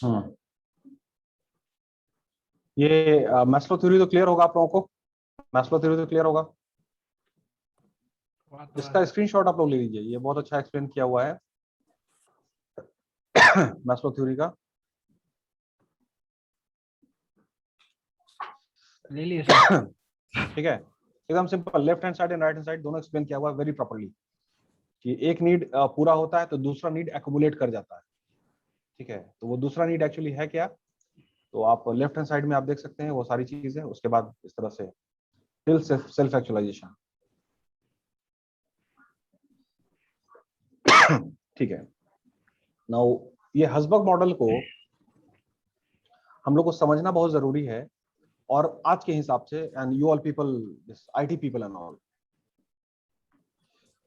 हम्म ये Maslow theory तो clear होगा आप लोगों को? मैस्लो थ्योरी तो क्लियर होगा? इसका स्क्रीनशॉट आप लोग ले लीजिए, ये बहुत अच्छा एक्सप्लेन किया हुआ है मैस्लो थ्योरी का। ले लिए सर। ठीक है, एकदम simple, left hand side and right hand side दोनों एक्सप्लेन किया हुआ है वेरी प्रॉपर्ली, कि एक नीड पूरा होता है तो दूसरा नीड एक्युमुलेट कर जाता है। ठीक है, तो वो दूसरा नीड एक्चुअली है क्या, तो आप लेफ्ट हैंड साइड में आप देख सकते हैं वो सारी चीजें, उसके बाद इस तरह से टिल सेल्फ एक्चुअलाइजेशन। ठीक है, नाउ ये हसबर्ग मॉडल को हम लोग को समझना बहुत जरूरी है, और आज के हिसाब से, and you all people, this IT people and all.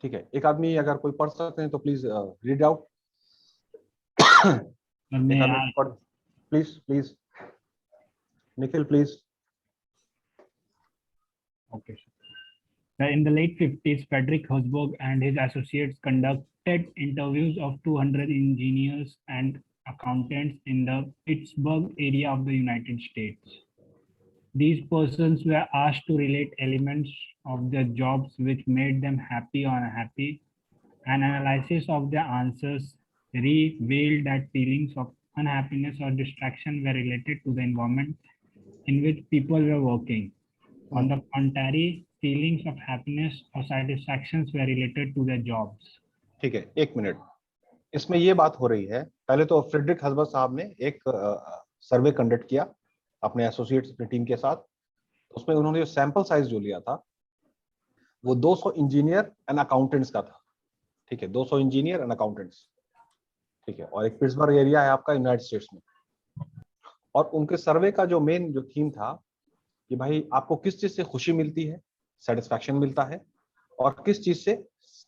ठीक है, एक आदमी अगर कोई पढ़ सकते हैं तो प्लीज रीड आउट। एक आदमी पढ़, please please, Nikhil please. Okay. In the late 50s, Frederick Herzberg and his associates conducted interviews of 200 engineers and accountants in the Pittsburgh area of the United States. These persons were asked to relate elements of their jobs which made them happy or unhappy. An analysis of their answers revealed that feelings of unhappiness or distraction were related to the environment in which people were working. On the contrary, feelings of happiness or satisfactions were related to their jobs. ठीक है, एक minute, इसमें ये बात हो रही है, पहले तो फ्रेडरिक हसबर्ग साहब ने एक सर्वे कंडक्ट किया अपने एसोसिएट्स अपनी टीम के साथ। उसमें उन्होंने जो सैंपल साइज जो लिया था वो 200 इंजीनियर एंड अकाउंटेंट्स का था। ठीक है, 200 इंजीनियर एंड अकाउंटेंट्स। ठीक है, और एक पिट्सबर्ग एरिया है आपका यूनाइटेड स्टेट्स में। और उनके सर्वे का जो मेन जो थीम था कि भाई आपको किस चीज से खुशी मिलती है, सेटिस्फैक्शन मिलता है, और किस चीज से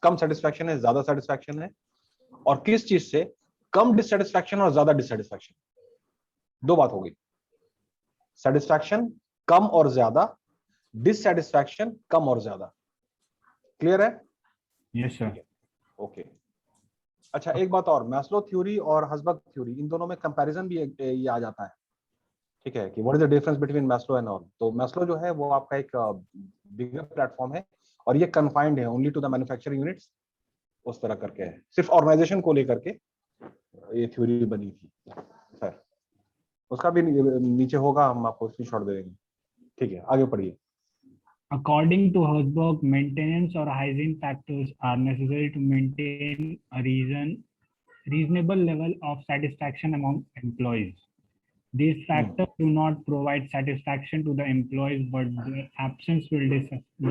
कम सेटिस्फैक्शन है, ज्यादा सेटिस्फैक्शन है, और किस चीज से कम डिससेटिस्फैक्शन और ज्यादा डिससेटिस्फैक्शन। दो बात होगी, सेटिस्फैक्शन कम और ज्यादा, डिससेटिस्फैक्शन कम और ज्यादा। क्लियर है? Yes sir. ओके। अच्छा, एक बात और, मैस्लो थ्योरी और हसबर्ग थ्योरी, इन दोनों में कंपैरिजन भी ये आ जाता है। ठीक है, कि what is the difference between Maslow and all. तो मैस्लो जो है वो आपका एक बिगर प्लेटफॉर्म है, और ये कन्फाइंड है only to the manufacturing units, उस तरह करके है, सिर्फ ऑर्गेनाइजेशन को लेकर के ये थ्योरी बनी थी सर। उसका भी नीचे होगा, हम आपको स्क्रीनशॉट दे देंगे। ठीक है, आगे पढ़िए। According to Herzberg, maintenance or hygiene factors are necessary to maintain a reasonable level of satisfaction among employees. These factors do not provide satisfaction to the employees, but their absence will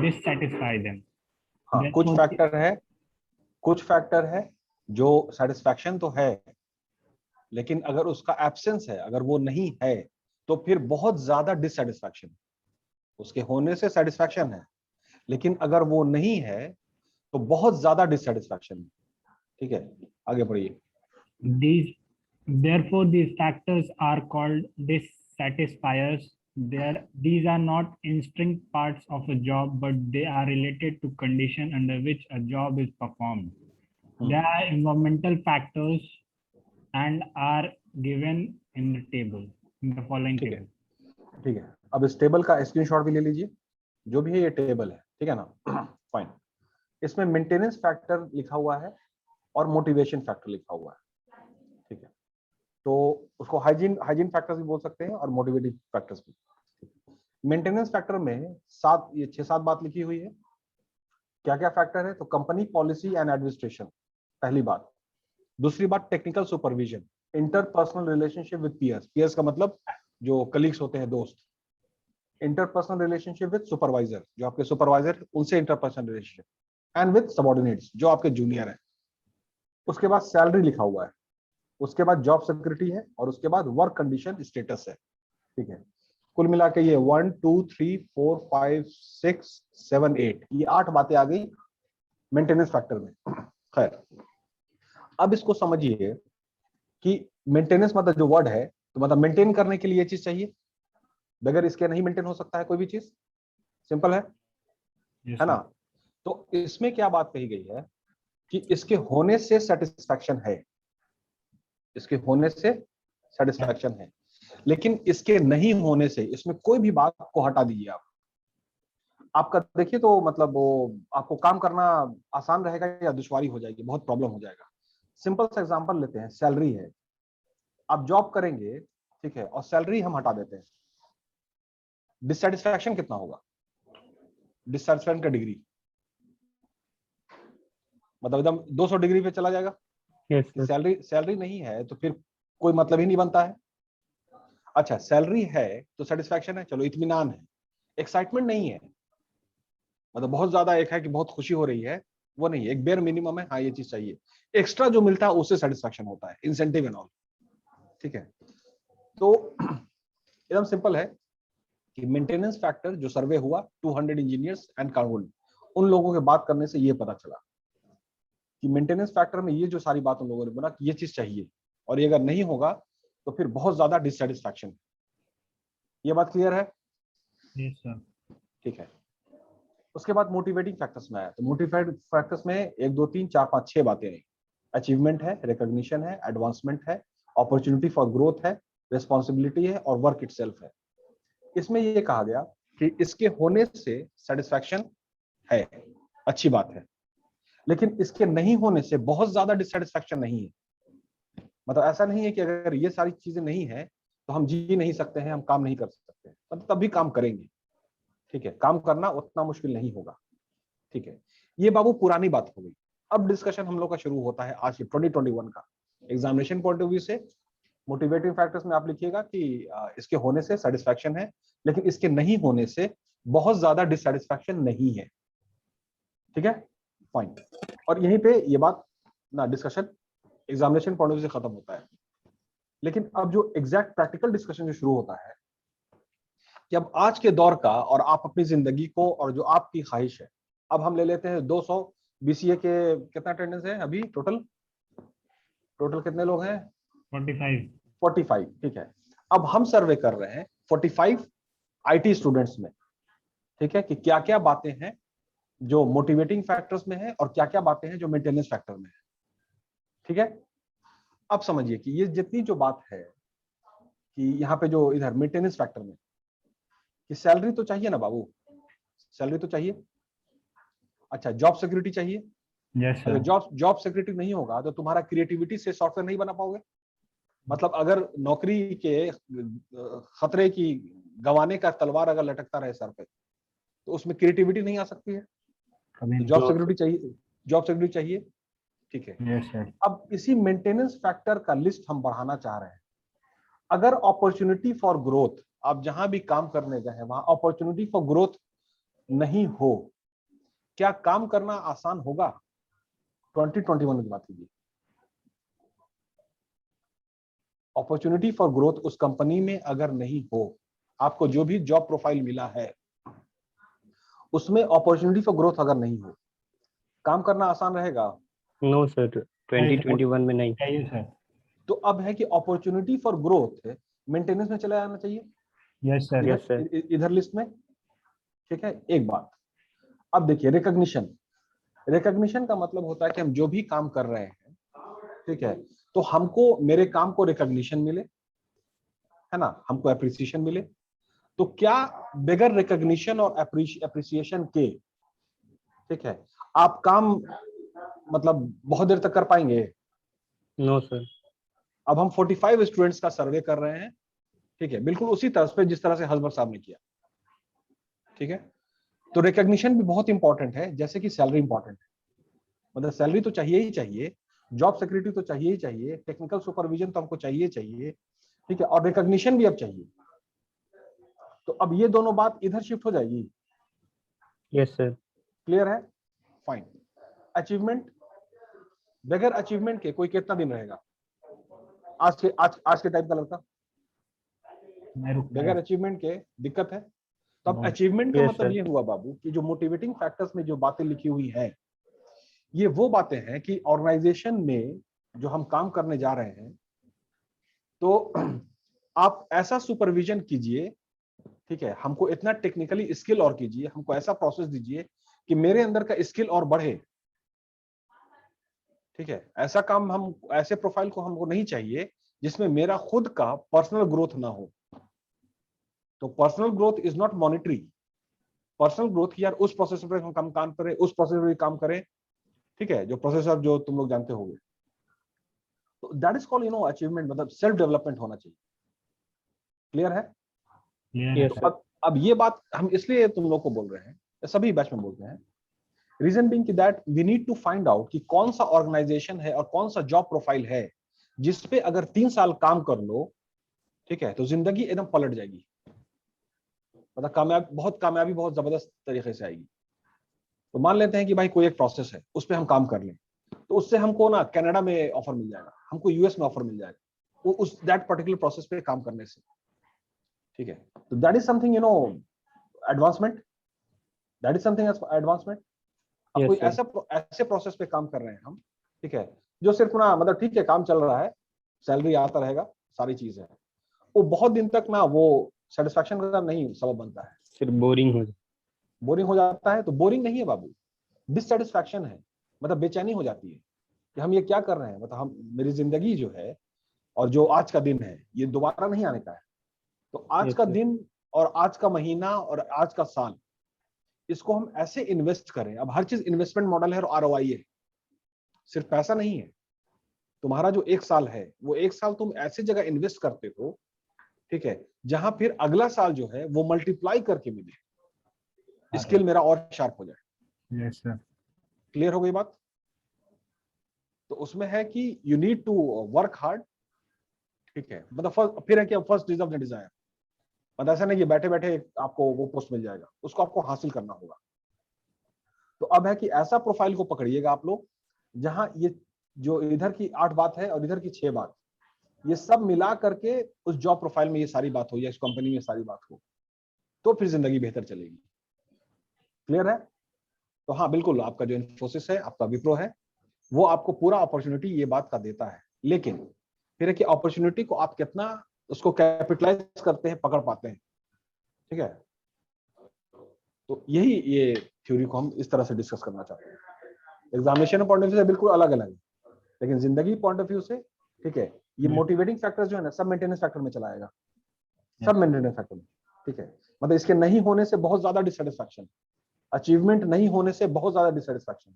dissatisfy them. हाँ, कुछ factor है जो satisfaction तो है, लेकिन अगर उसका absence है, अगर वो नहीं है, तो फिर बहुत ज्यादा डिससेटिस्फैक्शन। उसके होने से सेटिस्फैक्शन है, लेकिन अगर वो नहीं है तो बहुत ज्यादा डिससेटिस्फैक्शन है। ठीक है, आगे बढ़िए। Therefore, these factors are called dissatisfiers. These are not intrinsic parts of a job, but they are related to condition under which a job is performed. They are environmental factors and are given in the table, in the following ठीक है, table. ठीक है, अब इस table का screenshot भी ले लीजिए, जो भी है ये टेबल है, ठीक है ना? फाइन। इसमें मेंटेनेंस फैक्टर लिखा हुआ है और मोटिवेशन फैक्टर लिखा हुआ है। ठीक है, तो उसको हाइजीन फैक्टर्स भी बोल सकते हैं और मोटिवेटिव फैक्टर्स भी। मेंटेनेंस फैक्टर में ये 6-7 बात लिखी हुई है। क्या क्या फैक्टर है, तो कंपनी पॉलिसी एंड एडमिनिस्ट्रेशन, पहली बात। दूसरी बात, technical supervision, interpersonal relationship with peers, peers का मतलब जो कलीग्स होते हैं, दोस्त। इंटरपर्सनल रिलेशनशिप विद सुपरवाइजर, जो आपके सुपरवाइजर, उनसे interpersonal relationship, and with subordinates, जो आपके जूनियर है। उसके बाद सैलरी लिखा हुआ है, उसके बाद जॉब सिक्योरिटी है, और उसके बाद वर्क कंडीशन स्टेटस है। ठीक है, कुल मिला के ये 1 2 3 4 5 6 7 8, ये 8 बातें आ गई मेंटेनेंस फैक्टर में। खैर, अब इसको समझिए कि मेंटेनेंस मतलब जो वर्ड है, तो मतलब मेंटेन करने के लिए ये चीज चाहिए, बगैर इसके नहीं मेंटेन हो सकता है कोई भी चीज। सिंपल है ना? तो इसमें क्या बात कही गई है कि इसके होने से सेटिस्फैक्शन है, इसके होने से सेटिस्फैक्शन है। लेकिन इसके नहीं होने से इसमें कोई भी बात को हटा दीजिए आप, आपका देखिए तो मतलब वो आपको काम करना आसान रहेगा या दुश्वारी हो जाएगी, बहुत प्रॉब्लम हो जाएगा। सिंपल सा एग्जांपल लेते हैं, सैलरी है, आप जॉब करेंगे ठीक है, और सैलरी हम हटा देते हैं, डिससेटिस्फैक्शन कितना होगा, डिससेटिस्फैक्शन का डिग्री मतलब एकदम 200 डिग्री पे चला जाएगा। Yes sir. सैलरी नहीं है तो फिर कोई मतलब ही नहीं बनता है। अच्छा सैलरी है तो सेटिस्फैक्शन है, चलो इत्मीनान है, एक्साइटमेंट नहीं है, मतलब बहुत ज्यादा एक है कि बहुत खुशी हो रही है, वो नहीं है, एक बेयर मिनिमम है, हाँ ये चीज चाहिए, एक्स्ट्रा जो मिलता है उससे सेटिस्फैक्शन होता है, इंसेंटिव एंड ऑल। ठीक है, तो एकदम सिंपल है कि मेंटेनेंस फैक्टर जो सर्वे हुआ 200 इंजीनियर्स एंड काउंट, उन लोगों के बात करने से ये पता चला कि मेंटेनेंस फैक्टर में ये जो सारी बात उन लोगों ने बोला कि ये चीज चाहिए, और ये अगर नहीं होगा तो फिर बहुत ज्यादा डिससेटिस्फैक्शन। ये बात क्लियर है? Yes sir. ठीक है, उसके बाद मोटिवेटिंग फैक्टर्स में आया, तो मोटिवेटिंग फैक्टर्स में 1 2 3 4 5 6 बातें आई। अचीवमेंट है, रिकॉग्निशन है, एडवांसमेंट है, अपॉर्चुनिटी फॉर ग्रोथ है, रिस्पॉन्सिबिलिटी है और वर्क इटसेल्फ है। इसमें ये कहा गया कि इसके होने से सेटिस्फैक्शन है, अच्छी बात है, लेकिन इसके नहीं होने से बहुत ज्यादा डिससेटिस्फैक्शन नहीं है। मतलब ऐसा नहीं है कि अगर ये सारी चीजें नहीं है तो हम जी नहीं सकते हैं, हम काम नहीं कर सकते, मतलब तब भी काम करेंगे। ठीक है, काम करना उतना मुश्किल नहीं होगा। ठीक है, ये बाबू पुरानी बात हो गई। अब डिस्कशन हम लोग का शुरू होता है आज के 2021 का एग्जामिनेशन पॉइंट ऑफ व्यू से। मोटिवेटिंग फैक्टर्स में आप लिखिएगा कि इसके होने से सेटिस्फैक्शन है, लेकिन इसके नहीं होने से बहुत ज्यादा डिससेटिस्फैक्शन नहीं है। ठीक है, फाइन। और यहीं पे ये बात ना discussion examination point of view से खत्म होता है। लेकिन अब जो एग्जैक्ट प्रैक्टिकल डिस्कशन जो शुरू होता है कि अब आज के दौर का और आप अपनी जिंदगी को और जो आपकी ख्वाहिश है, अब हम ले लेते हैं 200 बीसीए के कितना अटेंडेंस है अभी टोटल कितने लोग हैं? 45। ठीक है, अब हम सर्वे कर रहे हैं 45 आईटी स्टूडेंट्स में। ठीक है, कि क्या क्या बातें हैं जो मोटिवेटिंग फैक्टर्स में है और क्या क्या बातें हैं जो मेंटेनेंस फैक्टर में है। ठीक है, अब समझिए कि ये जितनी जो बात है कि यहाँ पे जो इधर मेंटेनेंस फैक्टर में कि सैलरी तो चाहिए ना बाबू, सैलरी तो चाहिए। अच्छा जॉब सिक्योरिटी चाहिए। यस अगर सर। जॉब सिक्योरिटी नहीं होगा तो तुम्हारा क्रिएटिविटी से सॉफ्टवेयर नहीं बना पाओगे। मतलब अगर नौकरी के खतरे की गंवाने का तलवार अगर लटकता रहे सर पे तो उसमें क्रिएटिविटी नहीं आ सकती है। कभी तो नहीं। जॉब सिक्योरिटी चाहिए, जॉब सिक्योरिटी चाहिए। ठीक है, यस सर। अब इसी मेंटेनेंस फैक्टर का लिस्ट हम बढ़ाना चाह रहे हैं। अगर अपॉर्चुनिटी फॉर ग्रोथ, आप जहां भी काम करने गए हैं वहां अपॉर्चुनिटी फॉर ग्रोथ नहीं हो, क्या काम करना आसान होगा? 2021 की बात कीजिए। अपॉर्चुनिटी फॉर ग्रोथ उस कंपनी में अगर नहीं हो, आपको जो भी जॉब प्रोफाइल मिला है उसमें अपॉर्चुनिटी फॉर ग्रोथ अगर नहीं हो, काम करना आसान रहेगा? नो सर, 2021 में नहीं। चाहिए सर। तो अब है कि अपॉर्चुनिटी फॉर ग्रोथ मेंटेनेंस में चला जाना चाहिए। Yes sir. Yes sir. इधर लिस्ट में। ठीक है, एक बात। अब देखिए रिकॉग्निशन का मतलब होता है कि हम जो भी काम कर रहे हैं, ठीक है, तो हमको मेरे काम को रिकॉग्निशन मिले, है ना, हमको अप्रिसिएशन मिले। तो क्या बगैर रिकॉग्निशन और अप्रिसिएशन के, ठीक है, आप काम मतलब बहुत देर तक कर पाएंगे? No sir. अब हम 45 स्टूडेंट्स का सर्वे कर रहे हैं, ठीक है, बिल्कुल उसी तरह पे जिस तरह से हसबत साहब ने किया। ठीक है, तो रिकॉग्निशन भी बहुत इंपॉर्टेंट है, जैसे कि सैलरी इंपॉर्टेंट है। मतलब सैलरी तो चाहिए ही चाहिए, जॉब सिक्योरिटी तो चाहिए ही चाहिए, टेक्निकल सुपरविजन तो हमको चाहिए चाहिए, ठीक है, और रिकॉग्निशन भी अब चाहिए। तो अब ये दोनों बात इधर शिफ्ट हो जाएगी। Yes sir. क्लियर है? फाइन। अचीवमेंट, बगैर अचीवमेंट के कोई कितना दिन रहेगा? आज के टाइप का लड़का बगैर अचीवमेंट के दिक्कत है। तो अब अचीवमेंट का Yes, मतलब sir. ये हुआ बाबू कि जो मोटिवेटिंग फैक्टर्स में जो बातें लिखी हुई हैं, ये वो बातें हैं कि ऑर्गेनाइजेशन में जो हम काम करने जा रहे हैं, तो आप ऐसा सुपरविजन कीजिए, ठीक है, हमको इतना टेक्निकली स्किल और कीजिए, हमको ऐसा प्रोसेस दीजिए कि मेरे अंदर का स्किल और बढ़े। ठीक है, ऐसा काम हम ऐसे प्रोफाइल को हमको नहीं चाहिए जिसमें मेरा खुद का पर्सनल ग्रोथ ना हो। तो personal growth is not monetary. Personal growth यार उस प्रोसेस पर हम काम करें, उस प्रोसेस पर काम करें, ठीक है, जो प्रोसेसर जो तुम लोग जानते होंगे। तो दैट इज कॉल्ड अचीवमेंट, मतलब सेल्फ डेवलपमेंट होना चाहिए। क्लियर है? Clear Yes, है। sir. अब ये बात हम इसलिए तुम लोग को बोल रहे हैं, सभी बैच में बोलते हैं, रीजन बीइंग कि that we need to find out कि कौन सा ऑर्गेनाइजेशन है और कौन सा जॉब प्रोफाइल है जिसपे अगर 3 साल काम कर लो, ठीक है, तो जिंदगी एकदम पलट जाएगी। मतलब कामयाबी बहुत जबरदस्त तरीके से आएगी। तो मान लेते हैं कि भाई कोई एक प्रोसेस है, उस पर हम काम कर लें, तो उससे हमको ना कनाडा में ऑफर मिल जाएगा, हमको यूएस में ऑफर मिल जाएगा, वो उस दैट पर्टिकुलर प्रोसेस पे काम करने से, ठीक है। तो that is something advancement, that is something advancement. अब Yes, कोई sir. ऐसे प्रोसेस पे काम कर रहे हैं हम, ठीक है, जो सिर्फ ना मतलब ठीक है काम चल रहा है, सैलरी आता रहेगा, सारी चीज है, वो बहुत दिन तक ना वो सेटिस्फैक्शन का नहीं सबब बनता है, फिर बोरिंग हो जाए. बोरिंग हो जाता है। तो बोरिंग नहीं है बाबू, डिससेटिस्फैक्शन है, मतलब बेचैनी हो जाती है कि हम ये क्या कर रहे हैं, मतलब हम मेरी जिंदगी जो है और जो आज का दिन है ये दोबारा नहीं आने का है। तो आज Yes, का sir. दिन और आज का महीना और आज का साल, इसको हम ऐसे इन्वेस्ट करें। अब हर चीज इन्वेस्टमेंट मॉडल है और आरओआई है, सिर्फ पैसा नहीं है। तुम्हारा जो 1 साल है वो 1 साल तुम ऐसे जगह इन्वेस्ट करते हो, ठीक है, जहां फिर अगला साल जो है वो मल्टीप्लाई करके मिले, स्किल मेरा और शार्प हो जाए। Yes, sir. क्लियर हो गई बात? तो उसमें है कि you need to work hard, ठीक है, मतलब फिर है कि फर्स्ट डिजर्व द डिजायर, मतलब ऐसा नहीं कि बैठे बैठे आपको वो पोस्ट मिल जाएगा, उसको आपको हासिल करना होगा। तो अब है कि ऐसा प्रोफाइल को पकड़िएगा आप लोग जहां ये जो इधर की 8 बात है और इधर की 6 बात, ये सब मिला करके उस जॉब प्रोफाइल में ये सारी बात हो या इस कंपनी में सारी बात हो, तो फिर जिंदगी बेहतर चलेगी। क्लियर है? तो हाँ बिल्कुल, आपका जो इन्फोसिस है, आपका विप्रो है, वो आपको पूरा अपॉर्चुनिटी ये बात का देता है, लेकिन फिर है कि अपॉर्चुनिटी को आप कितना उसको कैपिटलाइज करते हैं, पकड़ पाते हैं, ठीक है। तो यही ये थ्योरी को हम इस तरह से डिस्कस करना चाहते हैं। एग्जामिनेशन पॉइंट ऑफ व्यू से बिल्कुल अलग अलग है, लेकिन जिंदगी पॉइंट ऑफ व्यू से, ठीक है, ये मोटिवेटिंग फैक्टर जो है ना, सब मेंटेनेंस फैक्टर में चला आएगा, सब मेंटेनेंस फैक्टर में, ठीक है। मतलब इसके नहीं होने से बहुत ज्यादा डिससेटिस्फैक्शन, अचीवमेंट नहीं होने से बहुत ज्यादा डिससेटिस्फैक्शन,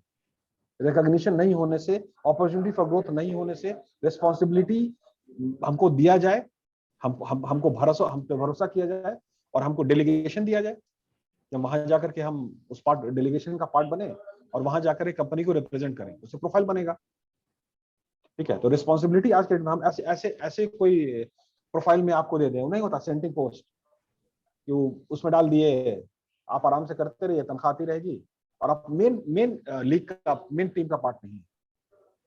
रिकॉग्निशन नहीं होने से, अपॉर्चुनिटी फॉर ग्रोथ नहीं होने से, रिस्पॉन्सिबिलिटी हमको दिया जाए, हमको हम पे भरोसा किया जाए और हमको डेलीगेशन दिया जाए, या वहां जाकर के हम उस पार्ट डेलीगेशन का पार्ट बने और वहां जाकर एक कंपनी को रिप्रेजेंट करें, उससे प्रोफाइल बनेगा, ठीक है। तो रिस्पॉन्सिबिलिटी आज के डेट में हम ऐसे ऐसे ऐसे कोई प्रोफाइल में आपको दे दें, नहीं होता सेंटिंग पोस्ट, कि उसमें डाल दिए, आप आराम से करते रहिए, तनख्वाह आती रहेगी और आप मेन मेन लीग का, मेन टीम का पार्ट नहीं,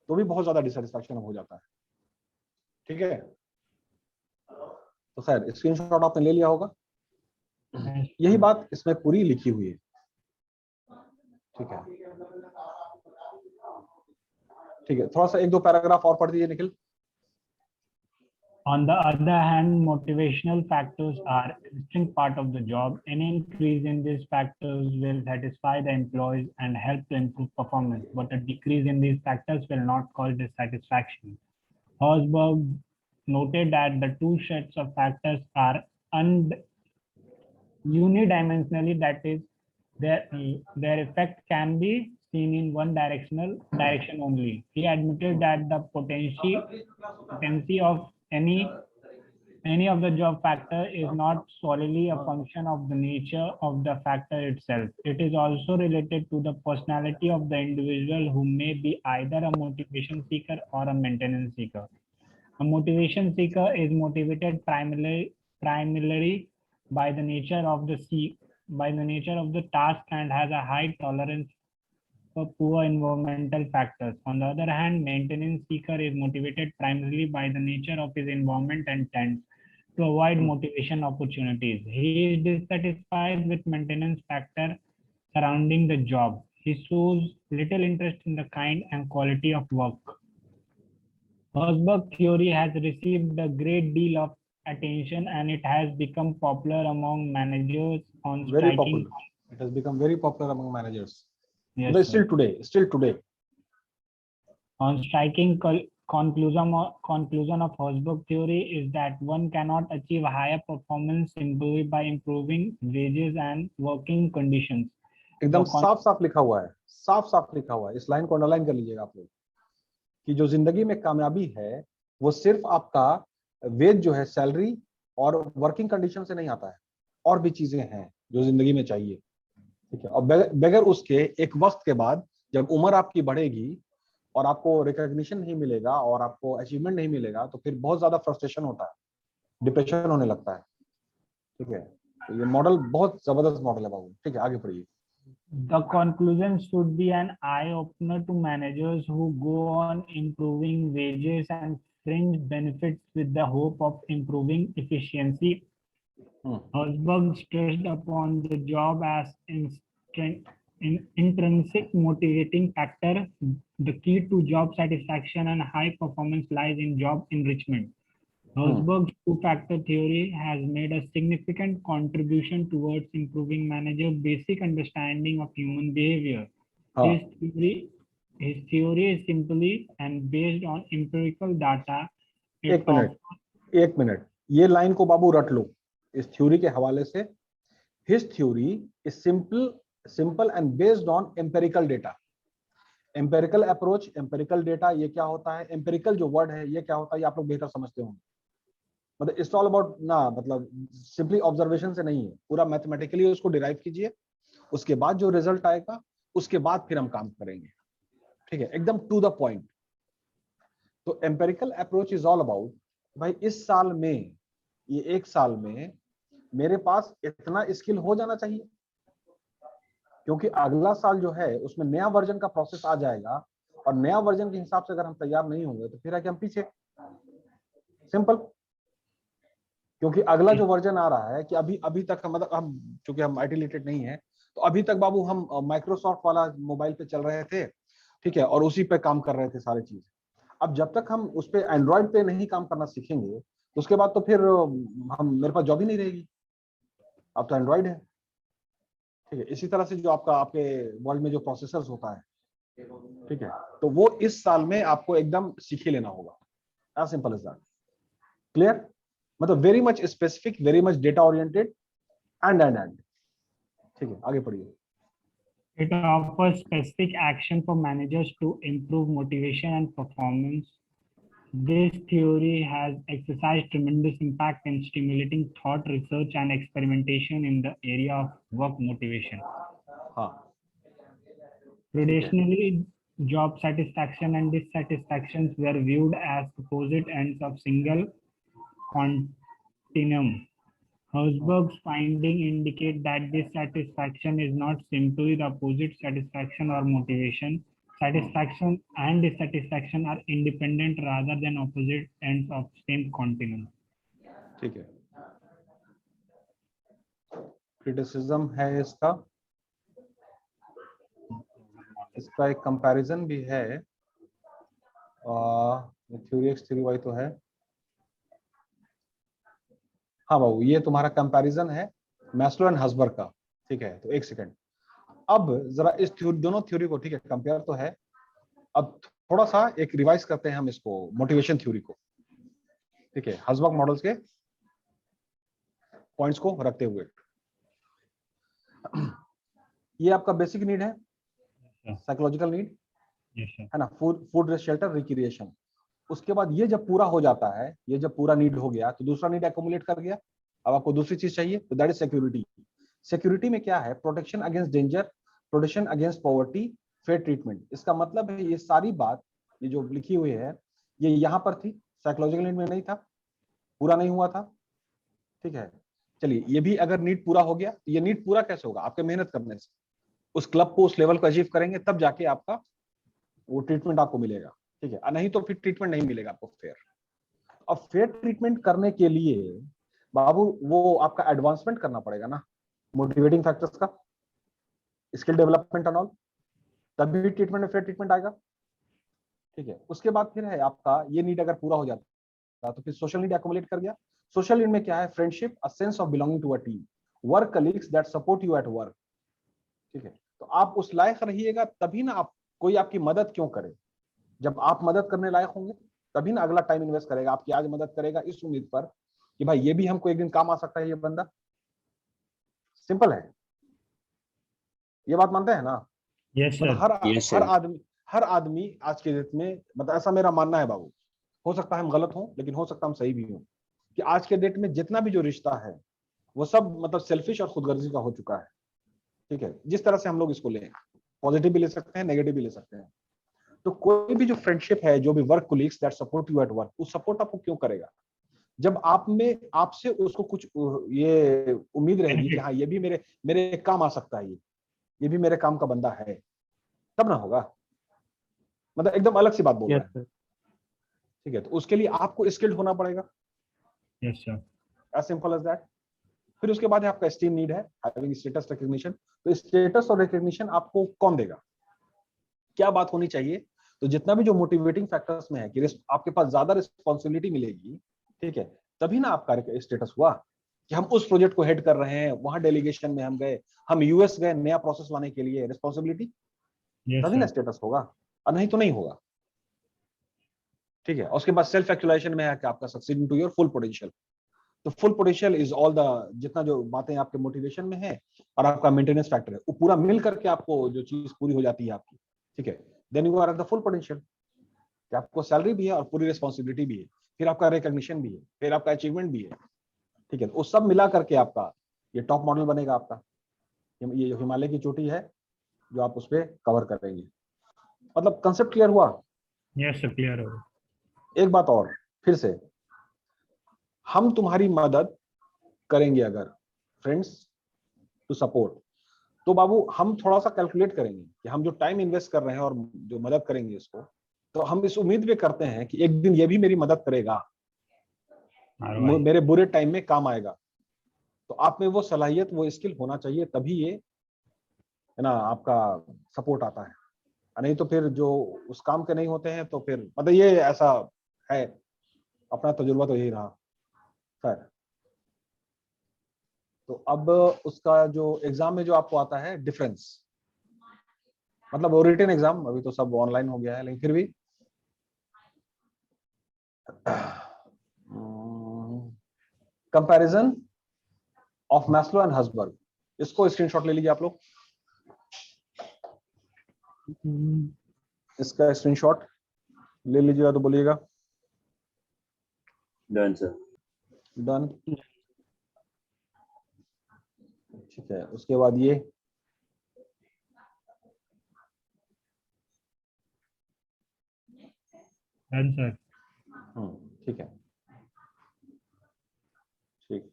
तो भी बहुत ज्यादा डिससेटिस्फैक्शन हो जाता है, ठीक है। तो खैर स्क्रीनशॉट आपने ले लिया होगा, यही बात इसमें पूरी लिखी हुई है, ठीक है। ठीक है, थोड़ा सा 1-2 पैराग्राफ और पढ़ दीजिए Nikhil. On the other hand, motivational factors are a distinct part of the job. Any increase in these factors will satisfy the employees and help to improve performance, but a decrease in these factors will not cause dissatisfaction. Horsburgh noted that the two sets of factors are unidimensionally, that is, their effect can be seen in one direction only. He admitted that the potency of any of the job factor is not solely a function of the nature of the factor itself. It is also related to the personality of the individual, who may be either a motivation seeker or a maintenance seeker. A motivation seeker is motivated primarily by the nature of the task and has a high tolerance for poor environmental factors. On the other hand, maintenance seeker is motivated primarily by the nature of his environment and tends to avoid motivation opportunities. He is dissatisfied with maintenance factor surrounding the job. He shows little interest in the kind and quality of work. Horsburgh theory has received a great deal of attention and it has become popular among managers on Very striking. popular. It has become very popular among managers. Yes, But sir. still today. On striking conclusion of Herzberg theory is that one cannot achieve higher performance simply by improving wages and working conditions. एकदम The con- साफ साफ लिखा हुआ है, साफ साफ लिखा हुआ है, इस लाइन को अंडरलाइन कर लीजिएगा आप लोग, कि जो जिंदगी में कामयाबी है वो सिर्फ आपका वेज जो है, सैलरी और वर्किंग कंडीशन से नहीं आता है, और भी चीजें हैं जो जिंदगी में चाहिए, ठीक है। और बगैर उसके एक वक्त के बाद जब उम्र आपकी बढ़ेगी और आपको रिकॉग्निशन नहीं मिलेगा और आपको अचीवमेंट नहीं मिलेगा, तो फिर बहुत ज्यादा फ्रस्ट्रेशन होता है, डिप्रेशन होने लगता है, ठीक है। तो ये मॉडल बहुत जबरदस्त मॉडल है बाबू, ठीक है, आगे पढ़िए। The conclusion should be an eye-opener to managers who go on improving wages and fringe benefits with the hope of improving efficiency. Herzberg stressed upon the job as intrinsic motivating factor. The key to job satisfaction and high performance lies in job enrichment. Herzberg's two-factor theory has made a significant contribution towards improving manager basic understanding of human behavior. His theory is simply and based on empirical data. एक minute, ये line को बाबू रट लो इस theory के हवाले से। His theory is simple and based on empirical data. Empirical approach, empirical data, ये क्या होता है? Empirical जो वर्ड है ये क्या होता है, ये आप लोग बेहतर समझते होंगे। मतलब इट्स ऑल अबाउट ना, मतलब सिंपली ऑब्जर्वेशन से नहीं है, पूरा मैथमेटिकली उसको डिराइव कीजिए, उसके बाद जो रिजल्ट आएगा उसके बाद फिर हम काम करेंगे, ठीक है, एकदम टू द पॉइंट। तो empirical approach is all about, भाई इस साल में, ये एक साल में मेरे पास इतना स्किल हो जाना चाहिए, क्योंकि अगला साल जो है उसमें नया वर्जन का प्रोसेस आ जाएगा, और नया वर्जन के हिसाब से अगर हम तैयार नहीं होंगे तो फिर है कि हम पीछे, सिंपल। क्योंकि अगला जो वर्जन आ रहा है कि अभी तक मतलब हम, चूंकि हम आईटी रिलेटेड नहीं है, तो अभी तक बाबू हम माइक्रोसॉफ्ट वाला मोबाइल पे चल रहे थे, ठीक है, और उसी पे काम कर रहे थे सारी चीज। अब जब तक हम उस पे एंड्रॉइड पे नहीं काम करना सीखेंगे तो उसके बाद तो फिर हम, मेरे पास जॉब ही नहीं रहेगी। अब तो एंड्रॉइड है, ठीक है। इसी तरह से जो आपके वर्ल्ड में जो प्रोसेसर्स होता है, ठीक है, तो वो इस साल में आपको एकदम सीख ही लेना होगा, as simple as that. Clear? मतलब very much specific, very much data oriented and, ठीक है, आगे पढ़िए। It offers specific action for managers to improve motivation and performance. This theory has exercised tremendous impact in stimulating thought, research, and experimentation in the area of work motivation. हाँ, Traditionally, job satisfaction and dissatisfaction were viewed as opposite ends of single continuum. Herzberg's findings indicate that dissatisfaction is not simply the opposite satisfaction or motivation. Satisfaction and dissatisfaction are independent rather than opposite ends of same continuum. ठीक है। Criticism है इसका एक comparison भी है, theory x theory Y तो है। हाँ बाबू, ये तुम्हारा कंपैरिजन है मैस्लो एंड हर्ज़बर्ग का, ठीक है। तो एक सेकंड, अब जरा इस दोनों थ्योरी को, ठीक है, कंपेयर तो है, अब थोड़ा सा एक रिवाइज करते हैं हम इसको, मोटिवेशन थ्योरी को, ठीक है, हर्ज़बर्ग मॉडल्स के पॉइंट्स को रखते हुए। ये आपका बेसिक नीड है, साइकोलॉजिकल नीड, है ना, फूड, शेल्टर, रिक्रिएशन। उसके बाद ये जब पूरा हो जाता है, ये जब पूरा नीड हो गया तो दूसरा नीड एक्युमुलेट कर गया, अब आपको दूसरी चीज चाहिए, तो दैट इज सिक्योरिटी। सिक्योरिटी में क्या है? Protection against danger, protection against poverty, fair treatment. इसका मतलब है ये सारी बात, ये जो लिखी हुई है, ये यहाँ पर थी, साइकोलॉजिकल नीड में नहीं था, पूरा नहीं हुआ था, ठीक है। चलिए, ये भी अगर नीड पूरा हो गया, तो ये नीड पूरा कैसे होगा? आपके मेहनत करने से, उस क्लब को, उस लेवल को अचीव करेंगे, तब जाके आपका वो ट्रीटमेंट आपको मिलेगा, ठीक है, नहीं तो फिर ट्रीटमेंट नहीं मिलेगा आपको फेयर। अब फेयर ट्रीटमेंट करने के लिए बाबू वो आपका एडवांसमेंट करना पड़ेगा ना, मोटिवेटिंग फैक्टर्स का, स्किल डेवलपमेंट एंड ऑल, तभी ट्रीटमेंट में फेयर ट्रीटमेंट आएगा, ठीक है। उसके बाद फिर है आपका ये नीड अगर पूरा हो जाता तो फिर सोशल नीड एक्युमुलेट कर गया। सोशल नीड में क्या है? Friendship, a sense of belonging to a team, work colleagues that support you at work, ठीक है। तो आप उस लायक रहिएगा तभी ना, आप, कोई आपकी मदद क्यों करे? जब आप मदद करने लायक होंगे तभी ना अगला टाइम इन्वेस्ट करेगा, आपकी आज मदद करेगा इस उम्मीद पर कि भाई ये भी हमको एक दिन काम आ सकता है ये बंदा। सिंपल है, ये बात मानते हैं ना? Yes, मतलब sir. Yes, हर sir. आदमी आज के डेट में, मतलब ऐसा मेरा मानना है बाबू, हो सकता है हम गलत हों लेकिन हो सकता है हम सही भी हों, कि आज के डेट में जितना भी जो रिश्ता है वो सब मतलब सेल्फिश और खुदगर्जी का हो चुका है। ठीक है, जिस तरह से हम लोग इसको लें, पॉजिटिव भी ले सकते हैं, नेगेटिव भी ले सकते हैं। तो कोई भी जो फ्रेंडशिप है, जो भी work colleagues that support you at work, वो सपोर्ट आपको क्यों करेगा? जब आप में आपसे उसको कुछ ये उम्मीद रहेगी कि हाँ ये भी मेरे मेरे काम आ सकता है, ये भी मेरे काम का बंदा है, तब ना होगा। मतलब एकदम अलग सी बात बोल रहा Yes, है। sir. ठीक है, तो उसके लिए आपको स्किल्ड होना पड़ेगा, Yes, sir. As simple as that. फिर उसके बाद आपका एस्टीम नीड है, हैविंग स्टेटस रिकग्निशन। तो स्टेटस और रिकग्निशन आपको कौन देगा, क्या बात होनी चाहिए? तो जितना भी जो मोटिवेटिंग फैक्टर्स में है कि आपके पास ज्यादा रिस्पॉन्सिबिलिटी मिलेगी, ठीक है, तभी ना आपका स्टेटस हुआ कि हम उस प्रोजेक्ट को हेड कर रहे हैं, वहां डेलीगेशन में हम गए, हम यूएस गए नया प्रोसेस लाने के लिए, रिस्पॉन्सिबिलिटी, Yes, तभी ना sir. स्टेटस होगा, और नहीं तो नहीं होगा। ठीक है, उसके बाद सेल्फ एक्चुअलाइजेशन में है कि आपका succeeding to your full potential. तो full potential is all the, जितना जो बातें आपके मोटिवेशन में है और आपका मेंटेनेंस फैक्टर है, वो पूरा मिल करके आपको जो चीज पूरी हो जाती है आपकी, ठीक है, then you are at the full potential, कि आपको सैलरी भी है और पूरी रिस्पॉन्सिबिलिटी भी है, फिर आपका रिकॉग्निशन भी है, फिर आपका अचीवमेंट भी है। ठीक है, वो सब मिला करके आपका ये टॉप मॉडल बनेगा आपका, ये जो हिमालय की चोटी है जो आप उस पर कवर करेंगे। मतलब कंसेप्ट क्लियर हुआ? Yes, sir. Clear हो गया. एक बात और फिर से, हम तुम्हारी मदद करेंगे अगर फ्रेंड्स टू सपोर्ट, तो बाबू हम थोड़ा सा कैलकुलेट करेंगे कि हम जो टाइम इन्वेस्ट कर रहे हैं और जो मदद करेंगे इसको, तो हम इस उम्मीद पे करते हैं कि एक दिन ये भी मेरी मदद करेगा, ROI. मेरे बुरे टाइम में काम आएगा। तो आप में वो सलाहियत, वो स्किल होना चाहिए, तभी ये है ना आपका सपोर्ट आता है। नहीं तो फिर जो उस काम के नहीं होते हैं तो फिर मतलब ये ऐसा है, अपना तजुर्बा तो यही रहा। खैर, तो अब उसका जो एग्जाम में जो आपको आता है डिफरेंस, मतलब वो रिटन एग्जाम, अभी तो सब ऑनलाइन हो गया है, लेकिन फिर भी कंपैरिजन ऑफ मैस्लो एंड हर्ट्जबर्ग, इसको स्क्रीनशॉट ले लीजिए आप लोग, इसका स्क्रीनशॉट ले लीजिएगा तो बोलिएगा। Done, sir. डन, ठीक है। उसके बाद ये Done, sir. ठीक है, ठीक।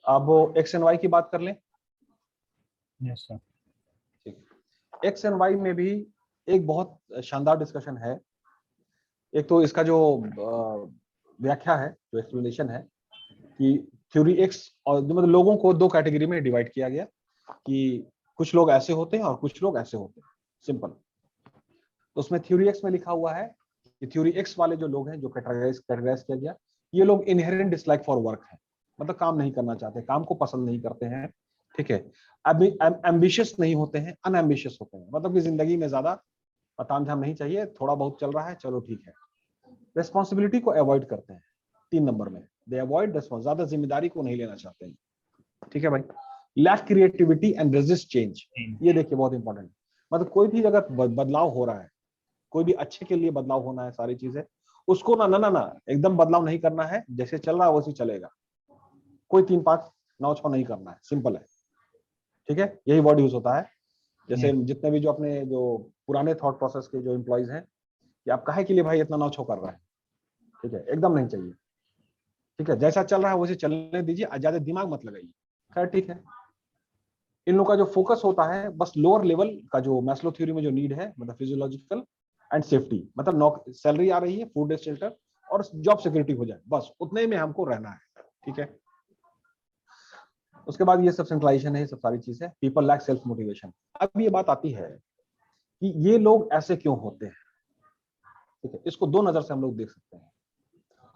अब वो एक्स एंड वाई की बात कर लें। Yes, sir. ठीक, एक्स एंड वाई में भी एक बहुत शानदार डिस्कशन है। एक तो इसका जो व्याख्या है, जो एक्सप्लेनेशन है कि थ्योरी एक्स, और जो मतलब लोगों को दो कैटेगरी में डिवाइड किया गया कि कुछ लोग ऐसे होते हैं और कुछ लोग ऐसे होते हैं, सिंपल। तो उसमें थ्योरी एक्स में लिखा हुआ है कि थ्योरी एक्स वाले जो लोग हैं, जो कैटेगराइज किया गया, ये लोग इनहेरेंट डिसलाइक फॉर वर्क है, मतलब काम नहीं करना चाहते, काम को पसंद नहीं करते हैं। ठीक है, एम्बिशियस नहीं होते हैं, अनएम्बिशियस होते हैं, मतलब कि जिंदगी में ज्यादा तामझाम नहीं चाहिए, थोड़ा बहुत चल रहा है चलो ठीक है। रिस्पॉन्सिबिलिटी को अवॉइड करते हैं, 3 नंबर में, दे अवॉइड ज्यादा जिम्मेदारी को नहीं लेना चाहते हैं। ठीक है भाई। Lack creativity and resist change, ये देखिए बहुत इंपॉर्टेंट, मतलब कोई भी अगर बदलाव हो रहा है, कोई भी अच्छे के लिए बदलाव होना है, सारी चीजें, उसको ना ना ना ना एकदम बदलाव नहीं करना है, जैसे चल रहा है वैसे चलेगा, कोई 3-5 9-6 नहीं करना है, सिंपल है। ठीक है, यही वर्ड यूज होता है। जैसे जितने भी जो अपने जो पुराने थॉट प्रोसेस के जो एम्प्लॉइज हैं कि आप काहे के लिए भाई इतना 9-6 कर रहे हैं, ठीक है, एकदम नहीं चाहिए। ठीक है, जैसा चल रहा है वैसे चलने दीजिए, ज्यादा दिमाग मत लगाइए। खैर ठीक है, इन लोगों का जो फोकस होता है बस लोअर लेवल का, जो मैस्लो थ्योरी में जो नीड है, मतलब फिजियोलॉजिकल एंड सेफ्टी, मतलब सैलरी आ रही है, फूड शेल्टर और जॉब सिक्योरिटी हो जाए, बस उतने में हमको रहना है। ठीक है, उसके बाद ये सब सेंट्रलाइजेशन है, ये सब सारी चीज है। People lack self motivation. अब ये बात आती है कि ये लोग ऐसे क्यों होते हैं। ठीक है, इसको 2 नजर से हम लोग देख सकते हैं।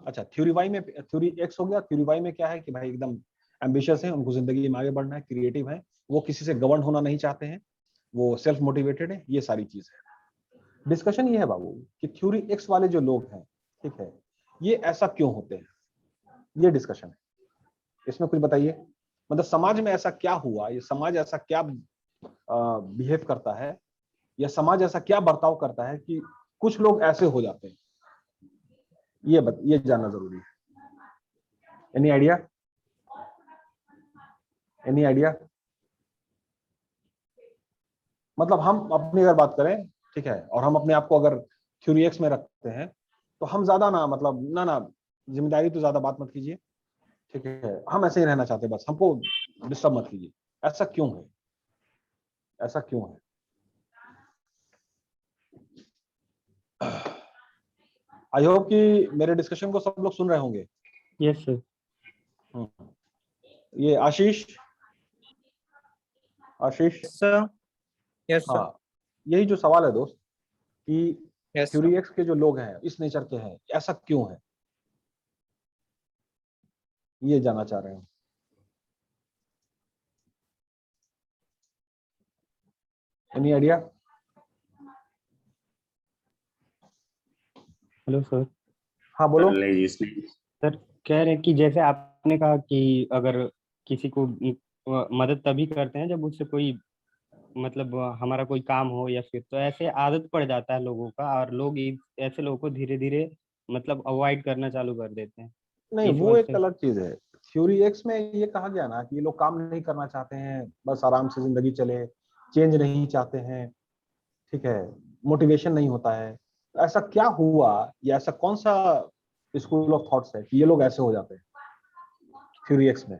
अच्छा, थ्योरी वाई में, थ्योरी एक्स हो गया, थ्योरी वाई में क्या है कि भाई एकदम एम्बिशियस है, उनको जिंदगी में आगे बढ़ना है, क्रिएटिव है, वो किसी से गवर्न होना नहीं चाहते हैं, वो सेल्फ मोटिवेटेड है, ये सारी चीज है। डिस्कशन ये है बाबू कि थ्योरी एक्स वाले जो लोग हैं ठीक है, ये ऐसा क्यों होते हैं, ये डिस्कशन है। इसमें कुछ बताइए, मतलब समाज में ऐसा क्या हुआ, ये समाज ऐसा क्या बिहेव करता है, या समाज ऐसा क्या बर्ताव करता है कि कुछ लोग ऐसे हो जाते हैं, ये जानना जरूरी है। Any idea, any idea? मतलब हम अपनी अगर बात करें, ठीक है, और हम अपने आप को अगर थ्योरी एक्स में रखते हैं, तो हम ज्यादा ना, मतलब ना जिम्मेदारी तो ज्यादा बात मत कीजिए, ठीक है, हम ऐसे ही रहना चाहते हैं, बस हमको डिस्टर्ब मत कीजिए। ऐसा क्यों है, ऐसा क्यों है? आई होप कि मेरे डिस्कशन को सब लोग सुन रहे होंगे। Yes, sir. ये आशीष, आशीष, सर, यस सर, हाँ, यही जो सवाल है दोस्त, कि यस थ्योरी सर। एक्स के जो लोग हैं इस नेचर के हैं, ऐसा क्यों है, ये जानना चाह रहे हैं। Any idea? Hello sir. हाँ बोलो। सर कह रहे हैं कि जैसे आपने कहा कि अगर किसी को मदद तभी करते हैं जब उससे कोई मतलब हमारा कोई काम हो या फिर, तो ऐसे आदत पड़ जाता है लोगों का, और लोग ऐसे लोगों को धीरे धीरे मतलब अवॉइड करना चालू कर देते हैं। नहीं, इस वो वजह एक से। अलग चीज है। थ्योरी एक्स में ये कहा गया ना कि ये लोग काम नहीं करना चाहते हैं, बस आराम से जिंदगी चले, चेंज नहीं चाहते हैं, ठीक है, मोटिवेशन नहीं होता है। ऐसा क्या हुआ, या ऐसा कौन सा स्कूल ऑफ थॉट्स है कि ये लोग ऐसे हो जाते हैं थ्योरी एक्स में?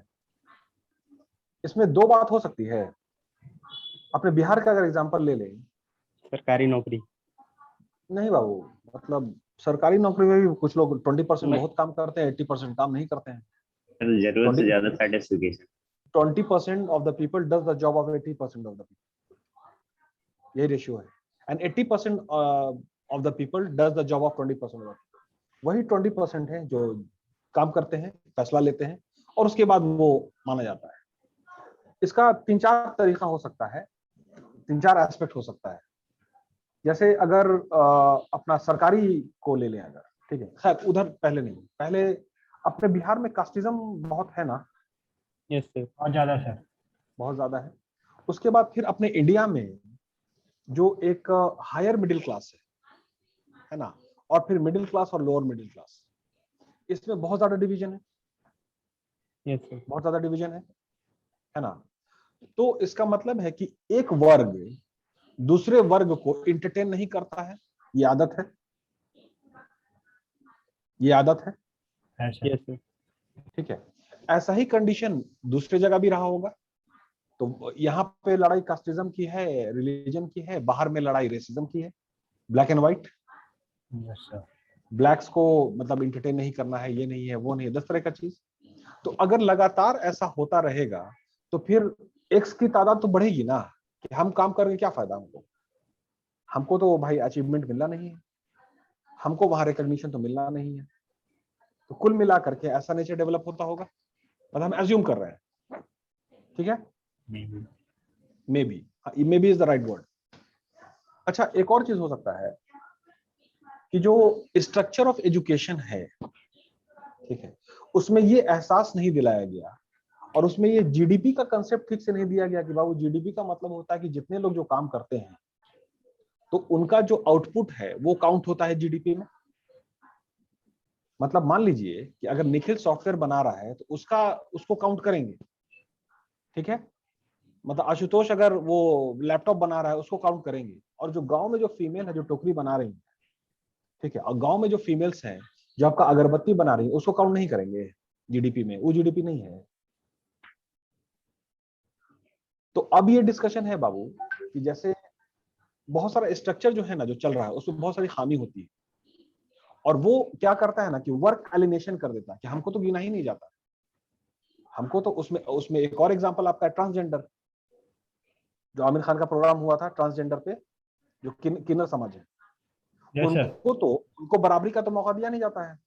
इसमें दो बात हो सकती है। अपने बिहार का अगर एग्जांपल ले लें, सरकारी नौकरी। नहीं बाबू, मतलब सरकारी नौकरी में भी कुछ लोग 20% मैं बहुत काम करते हैं, 80% काम नहीं करते हैं। जरूरत से ज्यादा certification. 20% of the people does the job of 80% of the people, यही रेशियो है। And 80% of the people does the job of 20% of, वही 20% है जो काम करते हैं, फैसला लेते हैं, और उसके बाद वो माना जाता है। इसका 3-4 तरीका हो सकता है, 3-4 एस्पेक्ट हो सकता है। जैसे अगर अपना सरकारी को ले लें अगर, ठीक है, खैर उधर पहले नहीं, पहले अपने बिहार में कास्टिज्म बहुत है ना, यस सर। बहुत ज्यादा सर। बहुत ज्यादा है। उसके बाद फिर अपने इंडिया में जो एक हायर मिडिल क्लास है ना, और फिर मिडिल क्लास और लोअर मिडिल क्लास, इसमें बहुत ज्यादा डिवीजन है, यस सर। बहुत ज्यादा डिवीजन है ना। तो इसका मतलब है कि एक वर्ग दूसरे वर्ग को इंटरटेन नहीं करता है, ये आदत है, ये आदत है, यस सर। ठीक है। ऐसा ही कंडीशन दूसरे जगह भी रहा होगा। तो यहाँ पे लड़ाई कास्टिज्म की है, रिलीजन की है, बाहर में लड़ाई रेसिज्म की है, black and white. Yes sir. Blacks को मतलब इंटरटेन नहीं करना है, ये नहीं है, वो नहीं है, 10 तरह का चीज। तो अगर लगातार ऐसा होता रहेगा तो फिर एक्स की तादाद तो बढ़ेगी ना, कि हम काम करके क्या फायदा हमको, हमको तो भाई अचीवमेंट मिलना नहीं है, हमको वहां रिकॉग्निशन तो मिलना नहीं है। तो कुल मिला करके ऐसा नेचर डेवलप होता होगा, मतलब हम एज्यूम कर रहे हैं, ठीक है, may be is the right word. अच्छा, एक और चीज हो सकता है कि जो स्ट्रक्चर ऑफ एजुकेशन है, ठीक है, उसमें ये एहसास नहीं दिलाया गया, और उसमें ये जीडीपी का कंसेप्ट ठीक से नहीं दिया गया कि बाबू जीडीपी का मतलब होता है कि जितने लोग जो काम करते हैं तो उनका जो आउटपुट है वो काउंट होता है जीडीपी में। मतलब मान लीजिए कि अगर निखिल सॉफ्टवेयर बना रहा है तो उसको काउंट करेंगे, ठीक है। मतलब आशुतोष अगर वो लैपटॉप बना रहा है उसको काउंट करेंगे, और जो गांव में जो फीमेल है जो टोकरी बना रही है, ठीक है, और गांव में जो फीमेल्स हैं जो आपका अगरबत्ती बना रही है उसको काउंट नहीं करेंगे जीडीपी में, वो जीडीपी नहीं है। तो अब ये डिस्कशन है बाबू कि जैसे बहुत सारा स्ट्रक्चर जो है ना जो चल रहा है उसमें बहुत सारी खामी होती है, और वो क्या करता है ना कि वर्क एलिनेशन कर देता है कि हमको तो गिना ही नहीं जाता, हमको तो उसमें उसमें एक और एग्जांपल आपका है ट्रांसजेंडर, जो आमिर खान का प्रोग्राम हुआ था ट्रांसजेंडर पे, जो किन्नर समाज है, यस सर। उनको बराबरी का तो मौका दिया नहीं जाता है।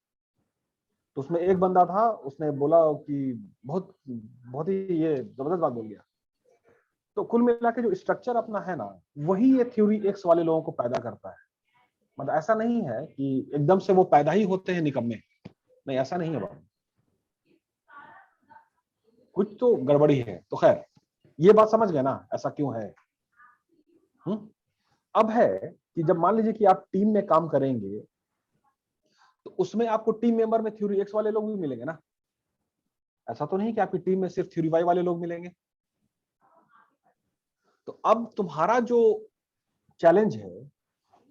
तो उसमें एक बंदा था, उसने बोला कि बहुत बहुत ही ये जबरदस्त बात बोल गया। तो कुल मिला के जो स्ट्रक्चर अपना है ना, वही ये थ्योरी एक्स वाले लोगों को पैदा करता है। मतलब ऐसा नहीं है कि एकदम से वो पैदा ही होते हैं निकम्मे, नहीं ऐसा नहीं है बाबू, कुछ तो गड़बड़ी है। तो खैर ये बात समझ गए ना ऐसा क्यों है। अब है कि जब मान लीजिए कि आप टीम में काम करेंगे तो उसमें आपको टीम मेंबर में थ्योरी एक्स वाले लोग भी मिलेंगे ना, ऐसा तो नहीं कि आपकी टीम में सिर्फ थ्योरी वाई वाले लोग मिलेंगे। तो अब तुम्हारा जो चैलेंज है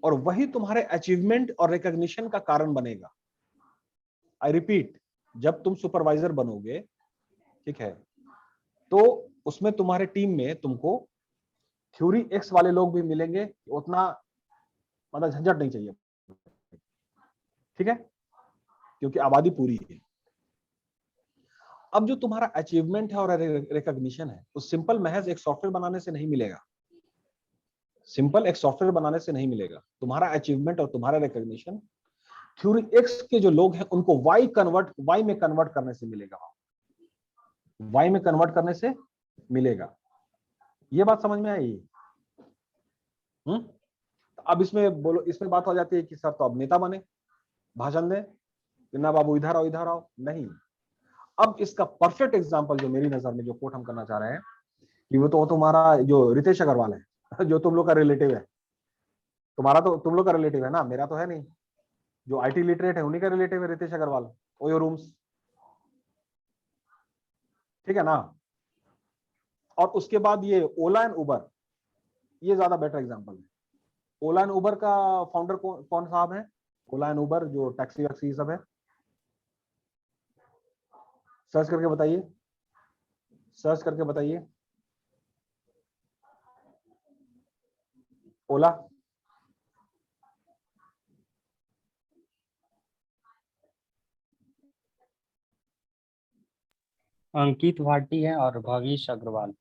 और वही तुम्हारे अचीवमेंट और रिकॉग्निशन का कारण बनेगा। आई रिपीट, जब तुम सुपरवाइजर बनोगे, ठीक है, तो उसमें तुम्हारे टीम में तुमको थ्योरी एक्स वाले लोग भी मिलेंगे, उतना मतलब झंझट नहीं चाहिए, ठीक है, क्योंकि आबादी पूरी है। अब जो तुम्हारा अचीवमेंट है और रिकॉग्निशन है, वो सिंपल महज एक सॉफ्टवेयर बनाने से नहीं मिलेगा, सिंपल एक सॉफ्टवेयर बनाने से नहीं मिलेगा। तुम्हारा अचीवमेंट और तुम्हारा रिकॉग्निशन थ्योरी एक्स के जो लोग हैं उनको वाई में कन्वर्ट करने से मिलेगा, वाई में कन्वर्ट करने से मिलेगा। ये बात समझ में आई? अब इसमें बोलो, इसमें बात हो जाती है कि सर तो अब नेता बने, भाषण दें, ना बाबू इधर आओ इधर आओ, नहीं। अब इसका परफेक्ट एग्जांपल जो मेरी नजर में जो कोट हम करना चाह रहे हैं कि वो तो तुम्हारा जो रितेश अग्रवाल है जो तुम लोग का रिलेटिव है, तुम्हारा तो तुम लोग का रिलेटिव है ना, मेरा तो है नहीं, जो आईटी लिटरेट है उन्हीं का रिलेटिव है रितेश अग्रवाल, ओयो रूम्स, ठीक है ना। और उसके बाद ये ओला एंड उबर, ये ज्यादा बेटर एग्जांपल है। ओला एंड उबर का फाउंडर कौन साहब है? ओला एंड उबर जो टैक्सी वैक्सी सब है, सर्च करके बताइए, सर्च करके बताइए ओला। अंकित भाटी है और भविष्य अग्रवाल।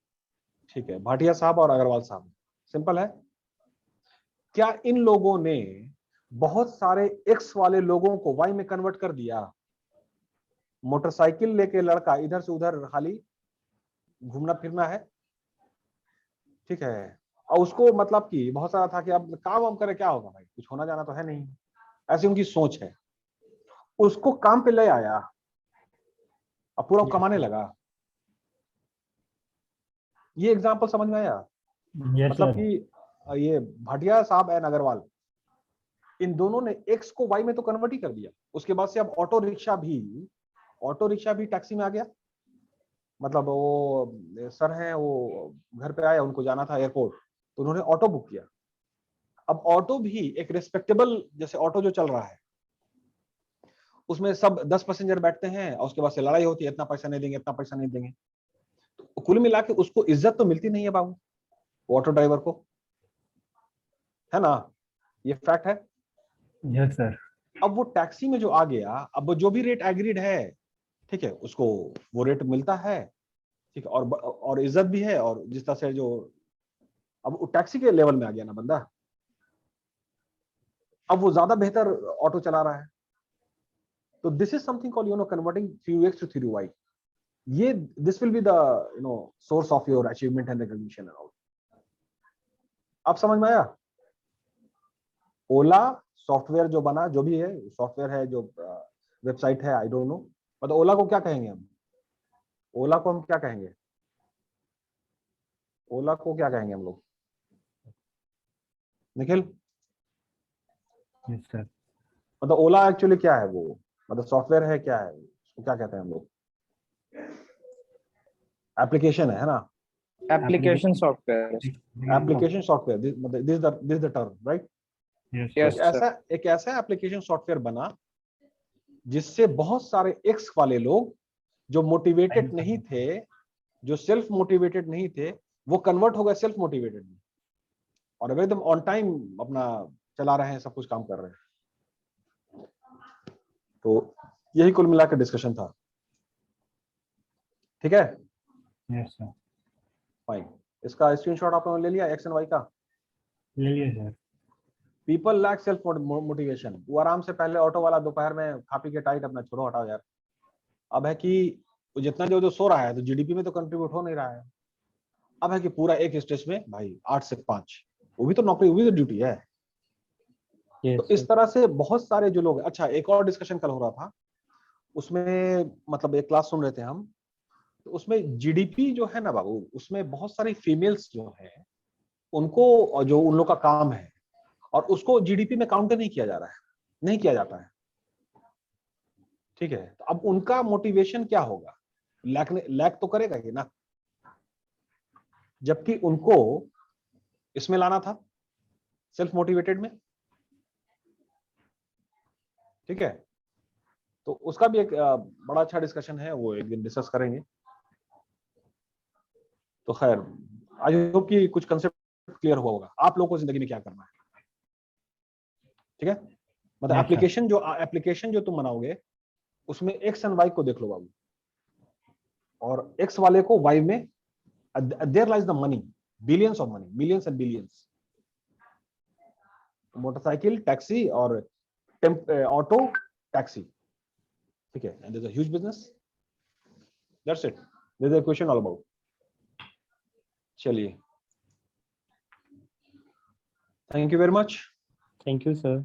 ठीक है, भाटिया साहब और अग्रवाल साहब, सिंपल है। क्या इन लोगों ने बहुत सारे एक्स वाले लोगों को वाई में कन्वर्ट कर दिया? मोटरसाइकिल लेके लड़का इधर से उधर खाली घूमना फिरना है, ठीक है, और उसको मतलब कि बहुत सारा था कि अब काम वाम करे क्या होगा भाई, कुछ होना जाना तो है नहीं, ऐसी उनकी सोच है। उसको काम पे ले आया, अब पूरा कमाने लगा। ये एग्जांपल समझ में आया? Yes, मतलब sir. कि ये भाटिया साहब एंड अग्रवाल, इन दोनों ने एक्स को वाई में तो कन्वर्ट ही कर दिया। उसके बाद से अब ऑटो रिक्शा भी टैक्सी में आ गया। मतलब वो सर हैं, वो घर पे आए, उनको जाना था एयरपोर्ट, तो उन्होंने ऑटो बुक किया। अब ऑटो भी एक रिस्पेक्टेबल, जैसे ऑटो जो चल रहा है उसमें सब 10 पैसेंजर बैठते हैं और उसके बाद से लड़ाई होती है, इतना पैसा नहीं देंगे, इतना पैसा नहीं देंगे। तो कुल मिला के उसको इज्जत तो मिलती नहीं है बाबू, ऑटो ड्राइवर को, है ना, ये फैक्ट है। Yes, sir. अब वो टैक्सी में जो आ गया, अब वो जो भी रेट एग्रीड है, ठीक है, उसको वो रेट मिलता है, ठीक है, और इज्जत भी है, और जिस तरह से जो अब वो टैक्सी के लेवल में आ गया ना बंदा, अब वो ज्यादा बेहतर ऑटो चला रहा है। तो this is something called converting through X to through Y. ये this will be the source of your achievement and recognition and all. अब समझ में आया? ओला सॉफ्टवेयर जो बना, जो भी है सॉफ्टवेयर है, जो वेबसाइट है, आई डोंट नो, मतलब ओला को क्या कहेंगे हम? ओला को हम क्या कहेंगे? ओला को क्या कहेंगे हम लोग, निखिल? Yes, sir. मतलब ओला एक्चुअली क्या है? वो मतलब सॉफ्टवेयर है, क्या है उसको, क्या कहते हैं हम लोग? एप्लीकेशन है ना? Application software. Application software, this the term, right? Yes, Yes, sir. एक ऐसा एप्लीकेशन सॉफ्टवेयर बना जिससे बहुत सारे एक्स वाले लोग जो मोटिवेटेड नहीं थे, जो सेल्फ मोटिवेटेड नहीं थे, वो कन्वर्ट हो गए सेल्फ मोटिवेटेड में, और अब एकदम ऑन टाइम अपना चला रहे हैं, सब कुछ काम कर रहे हैं। तो यही कुल मिलाकर डिस्कशन था, ठीक है, Yes, sir. फाइन। इसका स्क्रीनशॉट आप लोगों ने ले लिया एक्स एंड वाई का? ले लिया sir. People lack self motivation. वो आराम से, पहले ऑटो वाला दोपहर में खा पी के टाइट, अपना छोड़ो हटाओ यार। अब है कि जितना जो सो रहा है तो जीडीपी में तो कंट्रीब्यूट हो नहीं रहा है। अब है कि पूरा एक स्टेज में भाई 8 से 5, वो भी तो नौकरी, वो भी तो ड्यूटी है, Yes, तो इस तरह से बहुत सारे जो लोग, अच्छा एक और डिस्कशन कल हो रहा था, उसमें मतलब एक क्लास सुन रहे थे हम, तो उसमें जीडीपी जो है ना बाबू, उसमें बहुत सारी फीमेल्स जो है उनको, जो उन लोग का काम है, और उसको जीडीपी में काउंट नहीं किया जा रहा है, नहीं किया जाता है, ठीक है। तो अब उनका मोटिवेशन क्या होगा, लैक तो करेगा ही ना, जबकि उनको इसमें लाना था, सेल्फ मोटिवेटेड में, ठीक है। तो उसका भी एक बड़ा अच्छा डिस्कशन है, वो एक दिन डिस्कस करेंगे। तो खैर, आई होप कि कुछ कंसेप्ट क्लियर हुआ होगा आप लोगों को जिंदगी में क्या करना है, ठीक है। मतलब Yes, sir. एप्लीकेशन जो तुम बनाओगे उसमें एक्स एंड वाई को देख लो बाबू, और एक्स वाले को वाई में, there lies the money, billions of money, millions and billions. Motorcycle, taxi और ऑटो, टैक्सी, ठीक है, and there is a huge business, that's it, there is a question all about. चलिए, thank you very much. Thank you, sir.